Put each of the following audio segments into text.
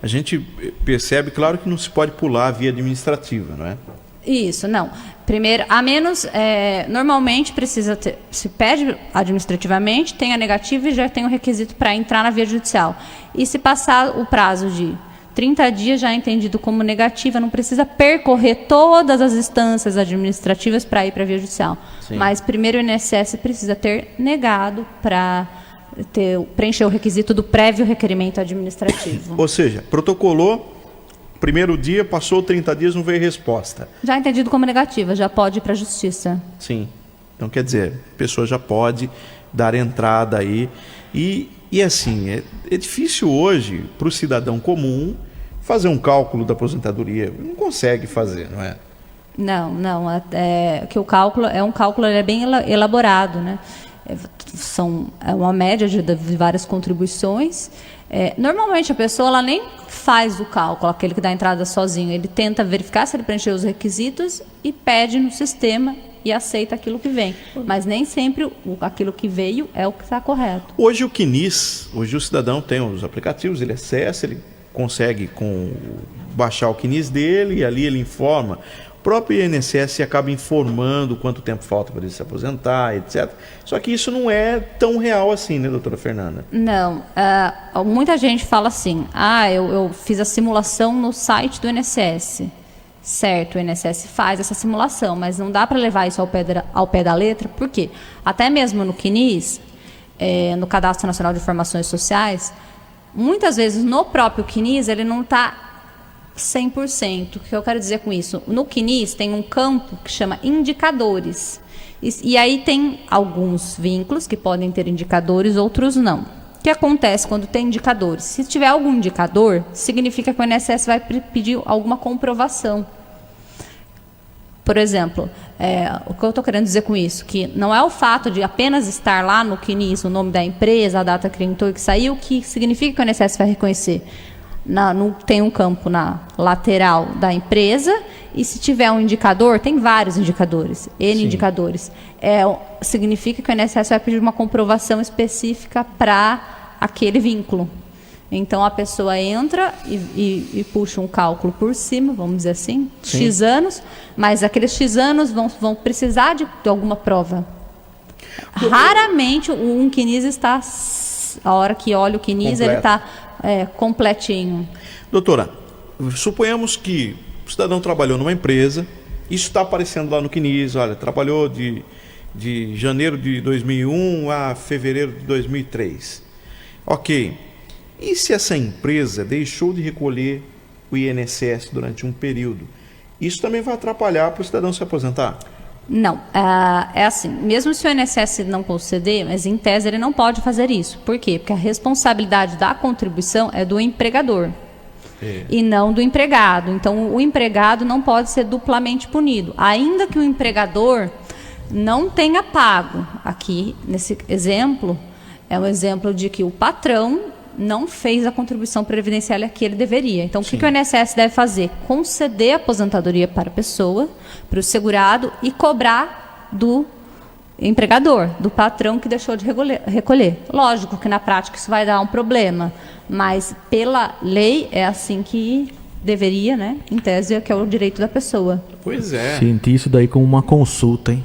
a gente percebe, claro, que não se pode pular a via administrativa, não é? Isso, não. Primeiro, a menos, normalmente precisa ter, se pede administrativamente, tem a negativa e já tem o requisito para entrar na via judicial. E se passar o prazo de 30 dias, já é entendido como negativa, não precisa percorrer todas as instâncias administrativas para ir para a via judicial. Sim. Mas primeiro o INSS precisa ter negado para preencher o requisito do prévio requerimento administrativo. Ou seja, protocolou, primeiro dia, passou 30 dias, não veio resposta. Já é entendido como negativa, já pode ir para a justiça. Sim. Então, quer dizer, a pessoa já pode dar entrada aí. E assim, é difícil hoje para o cidadão comum fazer um cálculo da aposentadoria. Não consegue fazer, não é? Não. Que o cálculo é um cálculo, ele é bem elaborado, né? É uma média de várias contribuições. Normalmente a pessoa ela nem faz o cálculo, aquele que dá entrada sozinho. Ele tenta verificar se ele preencheu os requisitos e pede no sistema e aceita aquilo que vem. Mas nem sempre aquilo que veio é o que está correto. Hoje hoje o cidadão tem os aplicativos, ele acessa, ele consegue baixar o CNIS dele e ali ele informa. O próprio INSS acaba informando quanto tempo falta para ele se aposentar, etc. Só que isso não é tão real assim, né, doutora Fernanda? Não. Muita gente fala assim, eu fiz a simulação no site do INSS. Certo, o INSS faz essa simulação, mas não dá para levar isso ao pé da letra, por quê? Até mesmo no CNIS, no Cadastro Nacional de Informações Sociais, muitas vezes no próprio CNIS ele não está 100%. O que eu quero dizer com isso? No CNIS tem um campo que chama indicadores. E aí tem alguns vínculos que podem ter indicadores, outros não. O que acontece quando tem indicadores? Se tiver algum indicador, significa que o INSS vai pedir alguma comprovação. Por exemplo, o que eu estou querendo dizer com isso? Que não é o fato de apenas estar lá no CNIS, o nome da empresa, a data que entrou e que saiu, que significa que o INSS vai reconhecer. Tem um campo na lateral da empresa e se tiver um indicador, tem vários indicadores, N Sim. indicadores. Significa que o INSS vai pedir uma comprovação específica para aquele vínculo. Então a pessoa entra e puxa um cálculo por cima, vamos dizer assim, Sim. X anos, mas aqueles X anos vão precisar de alguma prova. Raramente um CNIS está, a hora que olha o CNIS, completo. ele está completinho. Doutora, suponhamos que o cidadão trabalhou numa empresa, isso está aparecendo lá no CNIS, olha, trabalhou de janeiro de 2001 a fevereiro de 2003. Ok. E se essa empresa deixou de recolher o INSS durante um período? Isso também vai atrapalhar para o cidadão se aposentar? Não, é assim, mesmo se o INSS não conceder, mas em tese ele não pode fazer isso. Por quê? Porque a responsabilidade da contribuição é do empregador e não do empregado. Então, o empregado não pode ser duplamente punido, ainda que o empregador não tenha pago. Aqui, nesse exemplo, é um exemplo de que o patrão não fez a contribuição previdenciária que ele deveria. Então, o que o INSS deve fazer? Conceder a aposentadoria para a pessoa, para o segurado, e cobrar do empregador, do patrão que deixou de recolher. Lógico que na prática isso vai dar um problema, mas pela lei é assim que deveria, né? Em tese, que é o direito da pessoa. Pois é. Senti isso daí como uma consulta, hein?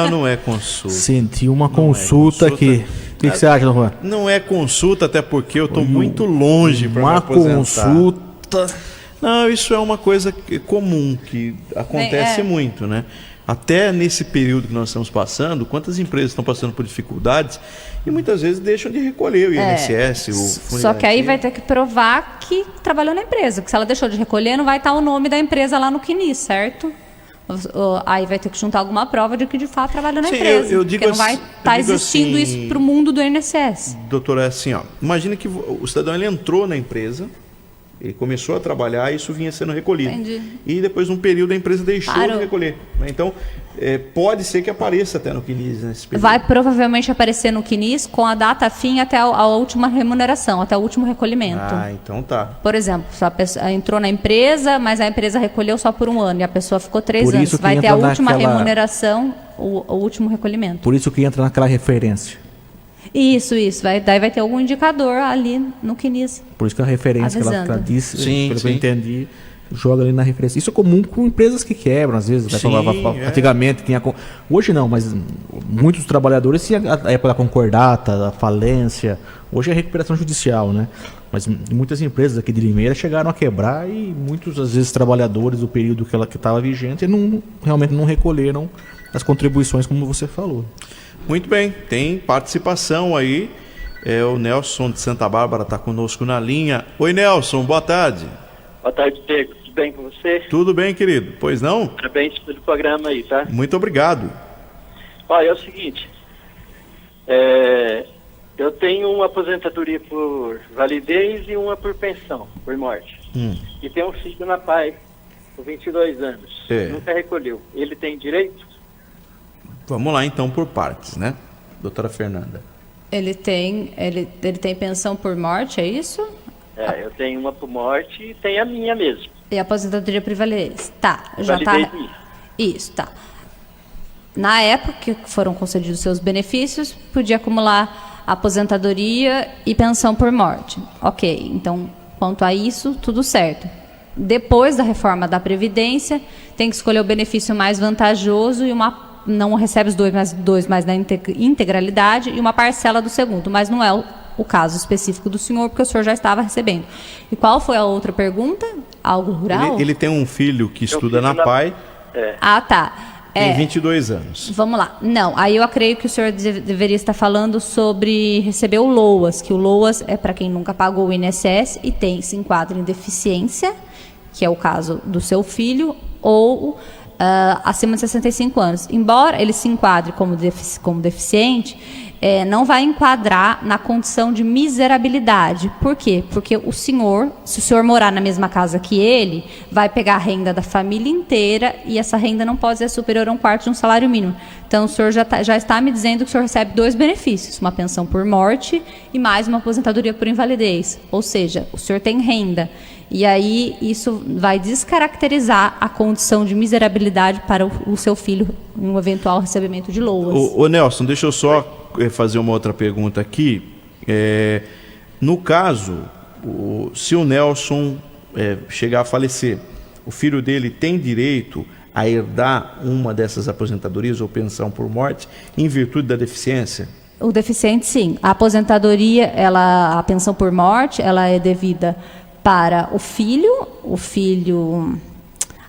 Não é consulta. Senti uma consulta aqui. O que você acha, Juan? Não é consulta, até porque eu estou muito longe para me aposentar. Uma consulta. Não, isso é uma coisa comum, que acontece muito, né? Até nesse período que nós estamos passando, quantas empresas estão passando por dificuldades e muitas vezes deixam de recolher o INSS, o fundo. Só que aí vai ter que provar que trabalhou na empresa, porque se ela deixou de recolher, não vai estar o nome da empresa lá no CNIS, certo? Aí vai ter que juntar alguma prova de que de fato trabalhou na empresa. Eu digo porque não vai estar existindo assim, isso para o mundo do INSS. Doutora, é assim, imagina que o cidadão ele entrou na empresa, ele começou a trabalhar e isso vinha sendo recolhido. Entendi. E depois de um período a empresa deixou de recolher. Então, pode ser que apareça até no CNIS nesse período. Vai provavelmente aparecer no CNIS com a data fim até a última remuneração, até o último recolhimento. Então tá. Por exemplo, se a pessoa entrou na empresa, mas a empresa recolheu só por 1 ano e a pessoa ficou 3 anos. Vai ter a última remuneração, o último recolhimento. Por isso que entra naquela referência. Isso. Daí vai ter algum indicador ali no CNIS. Por isso que a referência que ela Avisando. disse, Sim, pelo que eu sim. entendi, joga ali na referência. Isso é comum com empresas que quebram, às vezes. Sim, Antigamente tinha. Hoje não, mas muitos trabalhadores tinham a época da concordata, a falência. Hoje é recuperação judicial, né? Mas muitas empresas aqui de Limeira chegaram a quebrar e muitos, às vezes, trabalhadores do período que ela estava vigente realmente não recolheram as contribuições, como você falou. Muito bem, tem participação aí. O Nelson de Santa Bárbara está conosco na linha. Oi, Nelson, boa tarde. Boa tarde, Diego. Tudo bem com você? Tudo bem, querido? Pois não? Parabéns pelo programa aí, tá? Muito obrigado. Olha, é o seguinte. Eu tenho uma aposentadoria por validez e uma por pensão, por morte. E tenho um filho na PAI, com 22 anos. Nunca recolheu. Ele tem direito? Vamos lá, então, por partes, né? Doutora Fernanda. Ele tem pensão por morte, é isso? Eu tenho uma por morte e tem a minha mesmo. E aposentadoria por validez. Tá, já tá. Validez Isso, tá. Na época que foram concedidos seus benefícios, podia acumular aposentadoria e pensão por morte. Ok, então, quanto a isso, tudo certo. Depois da reforma da Previdência, tem que escolher o benefício mais vantajoso e não recebe os dois mais na integralidade e uma parcela do segundo, mas não é o caso específico do senhor, porque o senhor já estava recebendo. E qual foi a outra pergunta? Algo rural? Ele tem um filho que estuda na PAI, Ah, tá. tem 22 anos. Vamos lá. Não, aí eu creio que o senhor deveria estar falando sobre receber o LOAS, que o LOAS é para quem nunca pagou o INSS e se enquadra em deficiência, que é o caso do seu filho, ou acima de 65 anos. Embora ele se enquadre como deficiente, não vai enquadrar na condição de miserabilidade. Por quê? Porque se o senhor morar na mesma casa que ele, vai pegar a renda da família inteira e essa renda não pode ser superior a 1/4 de um salário mínimo. Então, o senhor já está me dizendo que o senhor recebe 2 benefícios, uma pensão por morte e mais uma aposentadoria por invalidez. Ou seja, o senhor tem renda. E aí, isso vai descaracterizar a condição de miserabilidade para o seu filho em um eventual recebimento de LOAS. Ô Nelson, deixa eu só fazer uma outra pergunta aqui. No caso, se o Nelson chegar a falecer, o filho dele tem direito a herdar uma dessas aposentadorias ou pensão por morte em virtude da deficiência? O deficiente, sim. A aposentadoria, a pensão por morte, ela é devida para o filho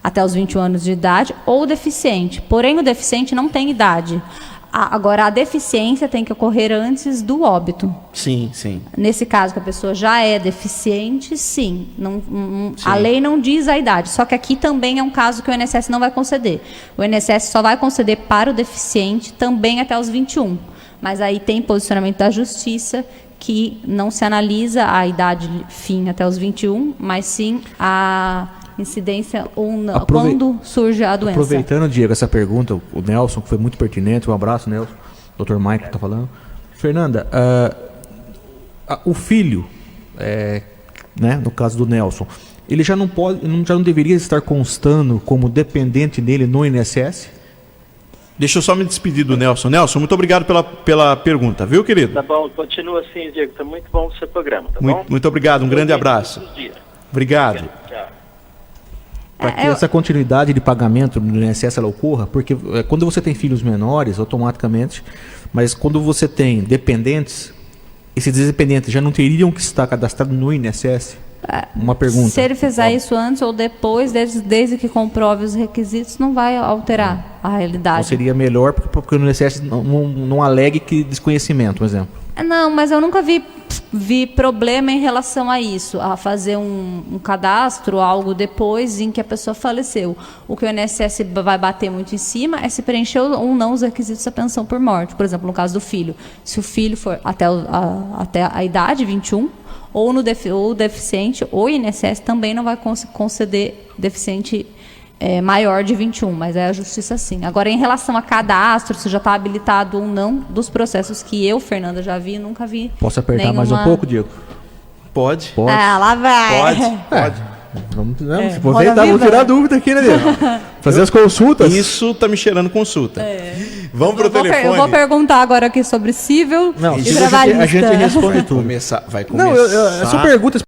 até os 21 anos de idade, ou o deficiente. Porém, o deficiente não tem idade. Agora, a deficiência tem que ocorrer antes do óbito. Sim, sim. Nesse caso, que a pessoa já é deficiente, sim. A lei não diz a idade. Só que aqui também é um caso que o INSS não vai conceder. O INSS só vai conceder para o deficiente também até os 21. Mas aí tem posicionamento da Justiça que não se analisa a idade fim até os 21, mas sim a incidência ou não, quando surge a doença. Aproveitando, Diego, essa pergunta, o Nelson, que foi muito pertinente, um abraço, Nelson, Dr. Mike está falando. Fernanda, o filho, né, no caso do Nelson, ele já não deveria estar constando como dependente dele no INSS? Deixa eu só me despedir do Nelson. Nelson, muito obrigado pela pergunta, viu, querido? Tá bom, continua assim, Diego. Está muito bom o seu programa, tá bom? Muito obrigado, um grande abraço. Obrigado. Tchau. Para que essa continuidade de pagamento no INSS ela ocorra, porque quando você tem filhos menores, automaticamente, mas quando você tem dependentes, esses dependentes já não teriam que estar cadastrados no INSS? Uma pergunta. Se ele fizer isso antes ou depois, desde que comprove os requisitos, não vai alterar a realidade. Então seria melhor porque no INSS não alegue que desconhecimento, por exemplo. Não, mas eu nunca vi problema em relação a isso, a fazer um cadastro, algo depois em que a pessoa faleceu. O que o INSS vai bater muito em cima é se preencheu ou não os requisitos da pensão por morte. Por exemplo, no caso do filho. Se o filho for até a idade, 21, ou o deficiente, o INSS também não vai conceder deficiente maior de 21, mas é a justiça sim. Agora, em relação a cadastro, se já está habilitado ou não, dos processos que eu, Fernanda, já vi, nunca vi. Posso apertar mais um pouco, Diego? Pode. Ah, lá vai. Pode. Se aproveitar, vamos tirar a dúvida aqui, né, Diego? Fazer as consultas. Isso tá me cheirando consulta. Vamos pro telefone. Eu vou perguntar agora aqui sobre cível Não, e cível trabalhista. a gente responde tudo. Vai começar. Não, são perguntas